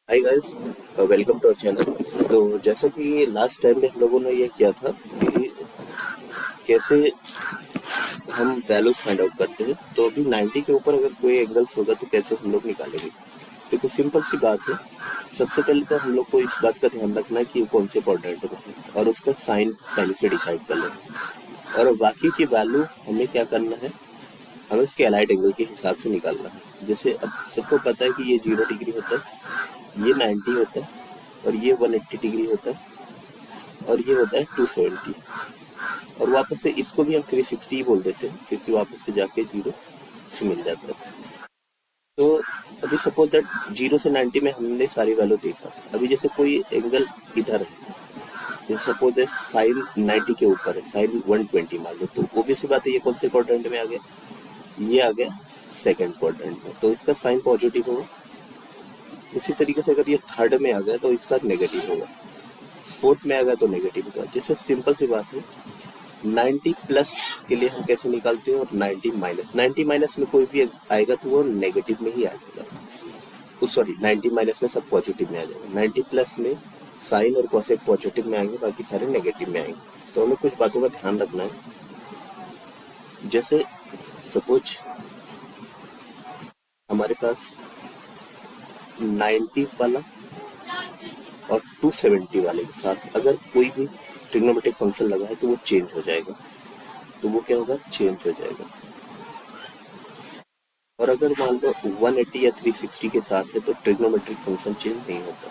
Hi guys, welcome to our channel. तो जैसा कि लास्ट टाइम में हम लोगों ने ये किया था कि कैसे हम वैल्यूज फाइंड आउट करते हैं। तो अभी 90 के ऊपर अगर कोई एंगल्स होगा तो कैसे हम लोग निकालेंगे। तो कुछ सिंपल सी बात है। सबसे पहले तो हम लोग को इस बात का ध्यान रखना है कि वो कौन से क्वाड्रेंट में है और उसका साइन पहले से डिसाइड कर लेना। और बाकी की वैल्यू हमें क्या करना है, हमें इसके अलाइड एंगल के हिसाब से निकालना है। जैसे अब सबको पता है कि ये 0 डिग्री होता है, ये 90 होता है, और ये 180 डिग्री होता है, और ये होता है 270। और वापस से इसको भी हम 360 ही बोल देते हैं क्योंकि वापस से जाके 0 से मिल जाता है। तो अभी सपोज दैट 0 से 90 में हमने सारी वैल्यू देखा। अभी जैसे कोई एंगल इधर है, जैसे सपोज है साइन 90 के ऊपर है, साइन 120 मान लो, तो obvious सी बात है ये कौन से क्वाड्रेंट में आ गया, ये आ गया सेकंड क्वाड्रेंट में, तो इसका साइन पॉजिटिव होगा। इसी तरीके से अगर ये थर्ड में आ गया तो इसका नेगेटिव होगा, फोर्थ में आ गया तो नेगेटिव होगा। जैसे सिंपल सी बात है, 90 प्लस के लिए हम कैसे निकालते हैं, और 90 माइनस में कोई भी आएगा तो वो नेगेटिव में ही आ जाएगा। सॉरी, 90 माइनस में सब पॉजिटिव में आ जाएगा। 90 प्लस में साइन और कॉसेक पॉजिटिव में आएंगे, बाकी सारे नेगेटिव में आएंगे। तो हमें कुछ बातों का ध्यान रखना है। जैसे सपोज हमारे पास 90 वाला और 270 वाले के साथ अगर कोई भी ट्रिग्नोमेट्रिक फंक्शन लगा है तो वो चेंज हो जाएगा। तो वो क्या होगा, चेंज हो जाएगा। और अगर मान लो 180 या 360 के साथ है तो ट्रिग्नोमेट्रिक फंक्शन चेंज नहीं होता।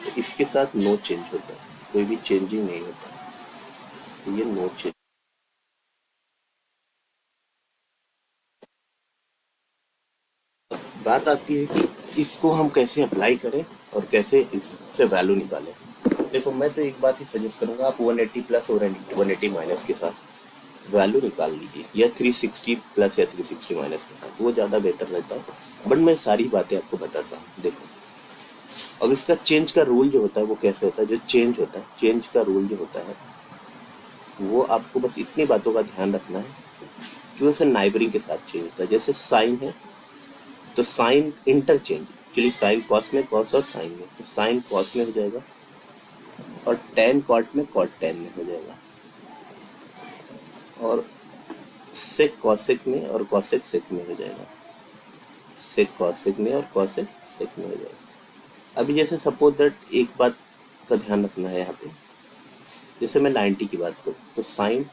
तो इसके साथ नो चेंज होता है, कोई भी चेंजिंग नहीं होता। तो ये नो चेंज। बात आती है कि इसको हम कैसे अप्लाई करें और कैसे इससे वैल्यू निकालें। देखो, मैं तो एक बात ही सजेस्ट करूंगा, आप 180 प्लस और 180 माइनस के साथ वैल्यू निकाल लीजिए, या 360 प्लस या 360 माइनस के साथ, वो ज़्यादा बेहतर रहता है। बट मैं सारी बातें आपको बताता हूँ। देखो, अब इसका चेंज का रूल जो होता है वो कैसे होता है, जो चेंज होता है, चेंज का रूल जो होता है वो आपको बस इतनी बातों का ध्यान रखना है कि वो नाइबरिंग के साथ चेंज होता है। जैसे साइन है तो sine interchange, actually sine cos में, कॉस और साइन में, तो साइन कॉस में हो जाएगा और टेन कॉट में, कॉट टेन में हो जाएगा, और सेक कॉसेक में और कॉसेक सेक में हो जाएगा, सेक कॉसेक में और कॉसेक सेक में हो जाएगा। अभी जैसे सपोज दैट एक बात का ध्यान रखना है यहाँ पे, जैसे मैं 90 की बात करूँ तो साइन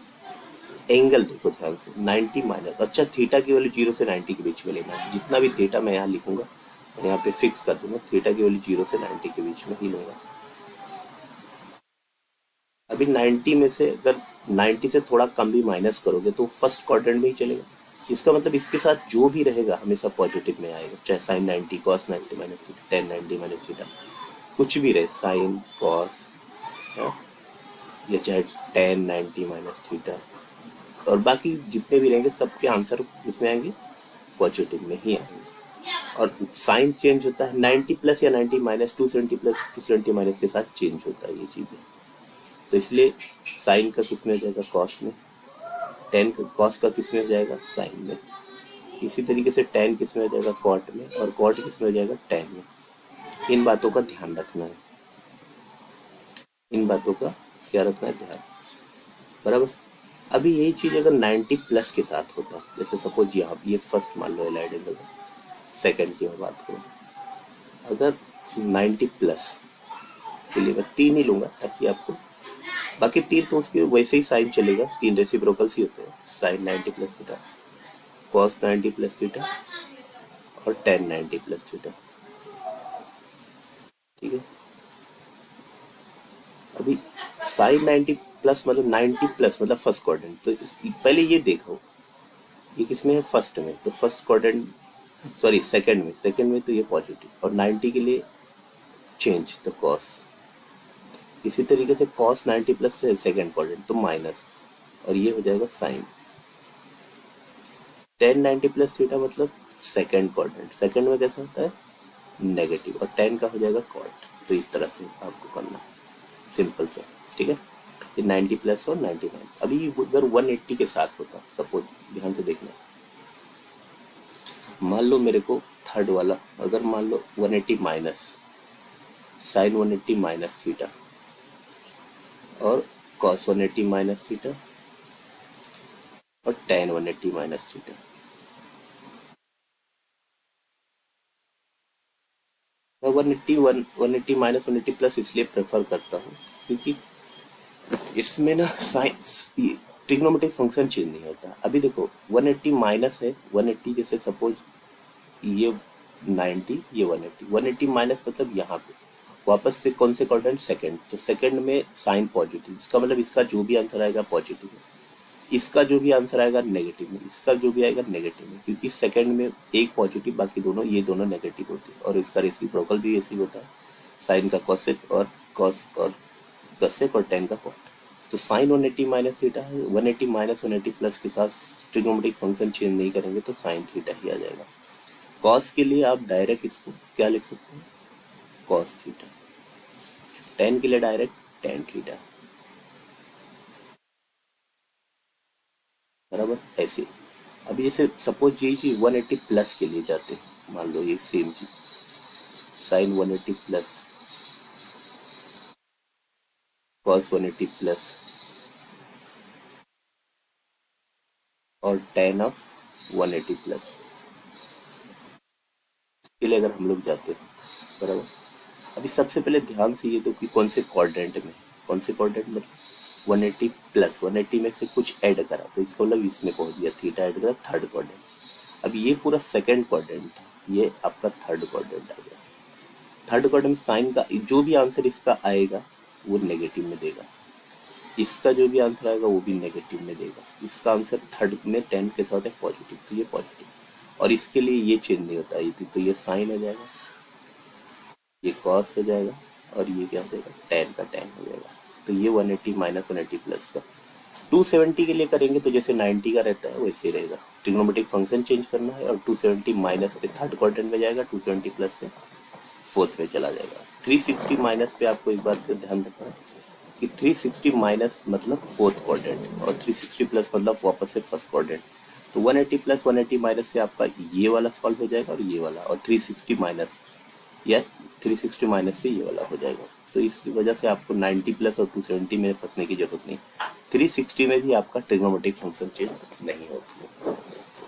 एंगल देखो ध्यान से, 90 माइनस, अच्छा थीटा की वैल्यू 0 से 90 के बीच में लेना है। जितना भी थीटा मैं यहाँ लिखूंगा, यहाँ पे फिक्स कर दूंगा, थीटा की वैल्यू 0 से 90 के बीच में ही लूंगा। अभी 90 में से अगर 90 से थोड़ा कम भी माइनस करोगे तो फर्स्ट क्वाड्रेंट में ही चलेगा। इसका मतलब इसके साथ जो भी रहेगा हमेशा पॉजिटिव में आएगा, चाहे sine 90, cos 90 minus theta, tan 90 minus theta, कुछ भी रहे, साइन कॉस, या चाहे टेन 90 माइनस थीटा, और बाकी जितने भी रहेंगे सबके आंसर इसमें आएंगे, पॉजिटिव में ही आएंगे। और साइन चेंज होता है 90 प्लस या 90 माइनस, 270 प्लस 270 माइनस के साथ चेंज होता है ये चीज़ें। तो इसलिए साइन का किस में हो जाएगा, कॉस में, टेन का कॉस का किस में हो जाएगा, साइन में। इसी तरीके से टेन किस में हो जाएगा, कॉट में, और कॉट किस में हो जाएगा, टेन में। इन बातों का ध्यान रखना है, इन बातों का क्या रखना है, ध्यान, बराबर। अभी यही चीज़ अगर 90 प्लस के साथ होता, जैसे सपोज यहाँ ये फर्स्ट मान लो एलाइड एंगल, सेकेंड की मैं बात करूँ, अगर 90 प्लस के लिए मैं 3 ही लूँगा ताकि आपको, बाकी 3 तो उसके वैसे ही साइन चलेगा, 3 रेसिप्रोकल्स ही होते हैं, sine 90 plus theta, cos 90 plus theta, और टेन 90 प्लस थीटा, ठीक है। अभी साइन 90 प्लस मतलब 90 प्लस मतलब फर्स्ट क्वाड्रेंट, तो पहले ये देखो ये किसमें है, फर्स्ट में, तो फर्स्ट क्वाड्रेंट, सॉरी सेकंड में, सेकंड में तो ये पॉजिटिव, और 90 के लिए चेंज तो कॉस। इसी तरीके से कॉस 90 प्लस से सेकंड क्वाड्रेंट तो माइनस, और ये हो जाएगा साइन। टेन 90 प्लस थीटा मतलब सेकंड क्वाड्रेंट, सेकंड में कैसा होता है, नेगेटिव, और टेन का हो जाएगा कॉट। तो इस तरह से आपको करना, सिंपल से, ठीक है। ये 90 प्लस और 90 माइनस। अभी अगर 180 के साथ होता, सपोज ध्यान से देखना, मान लो मेरे को थर्ड वाला, अगर मान लो 180 माइनस, साइन 180 माइनस थीटा और कॉस 180 माइनस थीटा और tan 180 माइनस थीटा। मैं 180 माइनस 180 प्लस इसलिए प्रेफर करता हूँ क्योंकि इसमें ना साइंस ट्रिग्नोमेट्रिक फंक्शन चेंज नहीं होता। अभी देखो 180 माइनस है 180, जैसे सपोज ये 90, ये 180, 180 माइनस मतलब यहाँ पे वापस से कौन से क्वाड्रेंट, सेकंड, तो सेकंड में साइन पॉजिटिव, इसका मतलब इसका जो भी आंसर आएगा पॉजिटिव है, इसका जो भी आंसर आएगा नेगेटिव में, इसका जो भी आएगा नेगेटिव में, क्योंकि सेकंड में एक पॉजिटिव बाकी दोनों ये दोनों नेगेटिव होते हैं और इसका रेसिप्रोकल भी ऐसे ही होता है, साइन का कॉसेक और कॉस और कसेक और टेन का कॉट। तो साइन 180 माइनस थीटा है, 180 माइनस 180 प्लस के साथ ट्रिग्नोमेट्रिक फंक्शन चेंज नहीं करेंगे तो साइन थीटा ही आ जाएगा। कॉस के लिए आप डायरेक्ट इसको क्या लिख सकते हैं, कॉस थीटा। टेन के लिए डायरेक्ट टेन थीटा, बराबर ऐसे। अब जैसे सपोज ये कि 180 प्लस के लिए जाते हैं, मान लो ये सेम चीज साइन 180 प्लस कॉस 180 प्लस और टेन ऑफ 180 प्लस के लिए अगर हम लोग जाते हैं, बराबर। अभी सबसे पहले ध्यान से ये दो कि कौन से क्वाड्रेंट में, कौन से क्वाड्रेंट में 180 प्लस 180 में से कुछ ऐड करा तो इसका मतलब इसमें पहुंच गया, थीटा ऐड करा थर्ड क्वाड्रेंट। अब ये पूरा सेकंड क्वाड्रेंट था, ये आपका थर्ड क्वाड्रेंट आ गया। थर्ड क्वाड्रेंट में साइन का जो भी आंसर इसका आएगा वो नेगेटिव में देगा, इसका जो भी आंसर आएगा वो भी नेगेटिव में देगा। इसका आंसर थर्ड में 10 के साथ है पॉजिटिव, तो ये पॉजिटिव, और इसके लिए ये चेंज नहीं होता, ये तो ये साइन हो जाएगा, ये कॉस हो जाएगा और ये क्या हो जाएगा, टेन का टेन हो जाएगा। तो ये 180 माइनस 180 प्लस का 270 के लिए करेंगे तो जैसे 90 का रहता है वैसे रहेगा, ट्रिग्नोमेट्रिक फंक्शन चेंज करना है और 270 माइनस पे थर्ड क्वाड्रेंट में जाएगा, 270 प्लस पे फोर्थ में चला जाएगा। 360 माइनस पे आपको एक बात का ध्यान रखना है कि 360 माइनस मतलब फोर्थ क्वाड्रेंट और 360 प्लस मतलब वापस से फर्स्ट क्वाड्रेंट। तो 180 प्लस 180 माइनस से आपका ये वाला सॉल्व हो जाएगा और ये वाला, और 360 माइनस या 360 माइनस से ये वाला हो जाएगा। तो इसकी वजह से आपको 90 प्लस और 270 में फंसने की जरूरत नहीं, 360 में भी आपका ट्रिग्नोमेट्रिक फंक्शन चेंज नहीं होती है।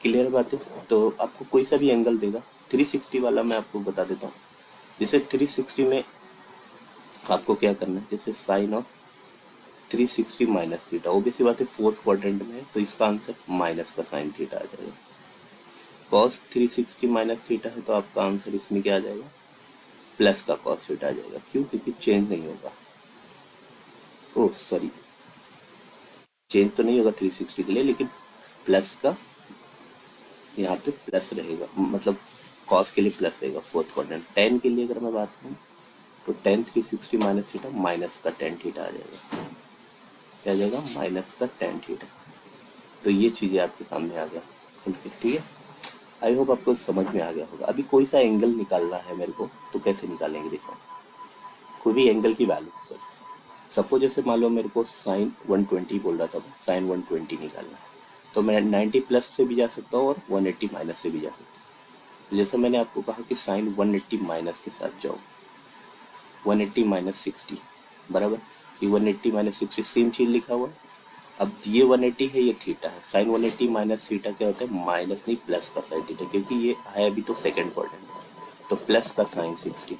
क्लियर बात है। तो आपको कोई सा भी एंगल देगा, 360 वाला मैं आपको बता देता हूँ। जैसे 360 में आपको क्या करना है, जैसे sine of 360 minus theta, obvious बात है फोर्थ क्वाड्रेंट में है तो इसका आंसर माइनस का साइन थीटा आ जाएगा। कॉस 360 माइनस थीटा है तो आपका आंसर इसमें क्या आ जाएगा, प्लस का कॉस थीटा आ जाएगा। क्यों, क्योंकि चेंज नहीं होगा, ओह सॉरी चेंज तो नहीं होगा 360 के लिए, लेकिन प्लस का यहाँ पे प्लस रहेगा, मतलब कॉस के लिए प्लस रहेगा फोर्थ क्वाड्रेंट। टेन के लिए अगर मैं बात करूँ तो टेन 360 माइनस थीटा माइनस का टेन थीटा आ जाएगा, क्या आ जाएगा, माइनस का टेन थीटा। तो ये चीज़ें आपके सामने आ गया, ठीक है। आई होप आपको समझ में आ गया होगा। अभी कोई सा एंगल निकालना है मेरे को, तो कैसे निकालेंगे, देखो कोई भी एंगल की वैल्यू, सपोज जैसे मान लो मेरे को साइन 120 बोल रहा था, साइन 120 निकालना है तो मैं 90 प्लस से भी जा सकता हूँ और 180 माइनस से भी जा सकता हूँ। तो जैसे मैंने आपको कहा कि साइन 180 माइनस के साथ जाओ, 180 माइनस 60, बराबर, ये 180 माइनस 60 सेम चीज़ लिखा हुआ है। अब ये 180 है, ये थीटा है, साइन 180 माइनस थीटा क्या होता है, माइनस नहीं प्लस का साइन थीटा, क्योंकि ये है अभी तो सेकंड क्वाड्रेंट, तो प्लस का साइन 60।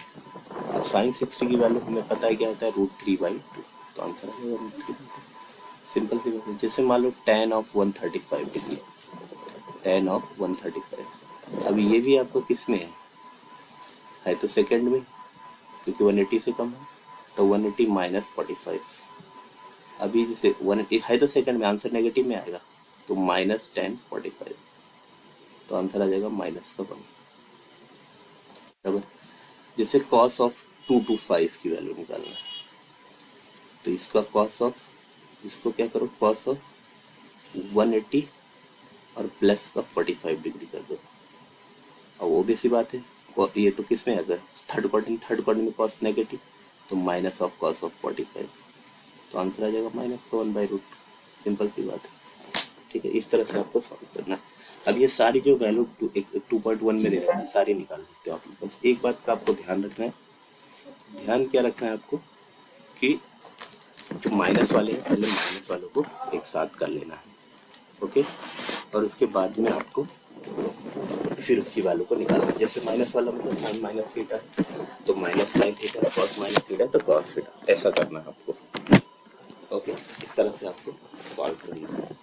अब साइन 60 की वैल्यू हमें पता है क्या होता है, √3/2, तो आंसर है √3/2। सिंपल सी बात है। जैसे मान लो tan of 135 degree, tan of 135, अब ये भी आपको किस में है तो सेकंड में, क्योंकि 180 से कम है, तो 180 माइनस 45। अभी जैसे 180 है तो सेकंड में, आंसर नेगेटिव में आएगा, तो माइनस 10/45, तो आंसर आ जाएगा माइनस का 1, बराबर। जैसे cos ऑफ 225 की वैल्यू निकालना है तो इसका cos ऑफ, इसको क्या करो, cos ऑफ 180 और प्लस का 45 डिग्री कर दो। अब वो भी सी बात है, ये तो किस में आ गया, थर्ड क्वाड्रेंट में cos नेगेटिव, तो माइनस ऑफ cos ऑफ 45, तो आंसर आ जाएगा माइनस का 1/√। सिंपल सी बात है, ठीक है। इस तरह से आपको सॉल्व करना है। अब ये सारी जो वैल्यू 2.1 में दे रहे हैं सारी निकाल सकते हो आप। बस एक बात का आपको ध्यान रखना है ध्यान क्या रखना है आपको कि जो माइनस वाले हैं पहले माइनस वालों को एक साथ कर लेना है, ओके। और उसके बाद में आपको फिर उसकी वैल्यू को निकालना है। जैसे माइनस वाला मतलब साइन माइनस थीटा है, तो minus sine theta, cos minus theta तो कॉस थीटा, ऐसा करना है आपको, ओके। इस तरह से आपको सॉल्व करना है।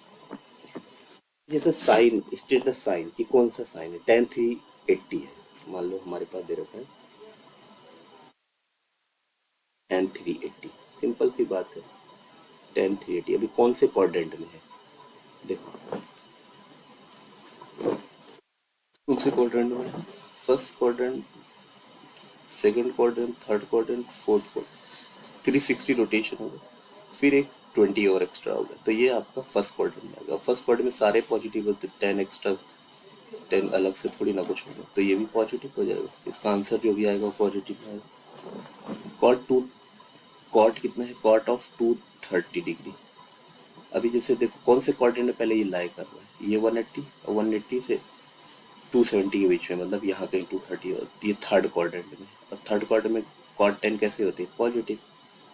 जैसे साइन, स्टेट द साइन कि कौन सा साइन है, tan 380 है मान लो, हमारे पास दे रखा है tan 380, सिंपल सी बात है। tan 380 अभी कौन से क्वाड्रेंट में है, देखो कौन से क्वाड्रेंट में है, first quadrant, second quadrant, third quadrant, fourth quadrant, 360 rotation होगा, फिर एक 20 और एक्स्ट्रा होगा, तो ये आपका फर्स्ट क्वाड्रेंट में आएगा। फर्स्ट क्वाड्रेंट में सारे पॉजिटिव होते, 10 एक्स्ट्रा, 10 अलग से थोड़ी ना कुछ होगा, तो ये भी पॉजिटिव हो जाएगा। इसका आंसर जो भी आएगा वो पॉजिटिव आएगा। कॉट टू, कॉट कितना है, कॉट ऑफ 230 डिग्री। अभी जैसे देखो कौन से क्वाड्रेंट में पहले ये लाई कर रहा है, ये 180 और 180 से 270 के बीच में, मतलब यहाँ कहीं 230 होती है थर्ड क्वाड्रेंट में, और थर्ड क्वाड्रेंट में कॉट 10 कैसे होती है, पॉजिटिव,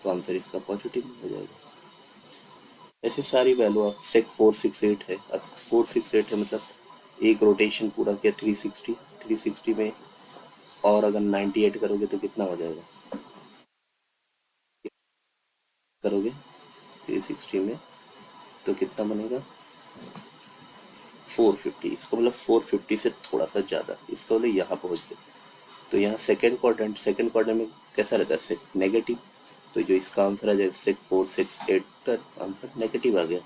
तो आंसर इसका पॉजिटिव हो जाएगा। ऐसे सारी वैल्यू आप सेक 468 है, अब 468 है मतलब एक रोटेशन पूरा किया 360, 360 में और अगर 98 करोगे तो कितना हो जाएगा, करोगे 360 में तो कितना बनेगा 450, इसका मतलब 450 से थोड़ा सा ज़्यादा, इसका मतलब यहाँ पहुँच गए। तो यहाँ सेकंड क्वाड्रेंट में कैसा रहता है, सेक नेगेटिव, तो जो इसका आंसर आ जाएगा सेक 468 का आंसर नेगेटिव आ गया।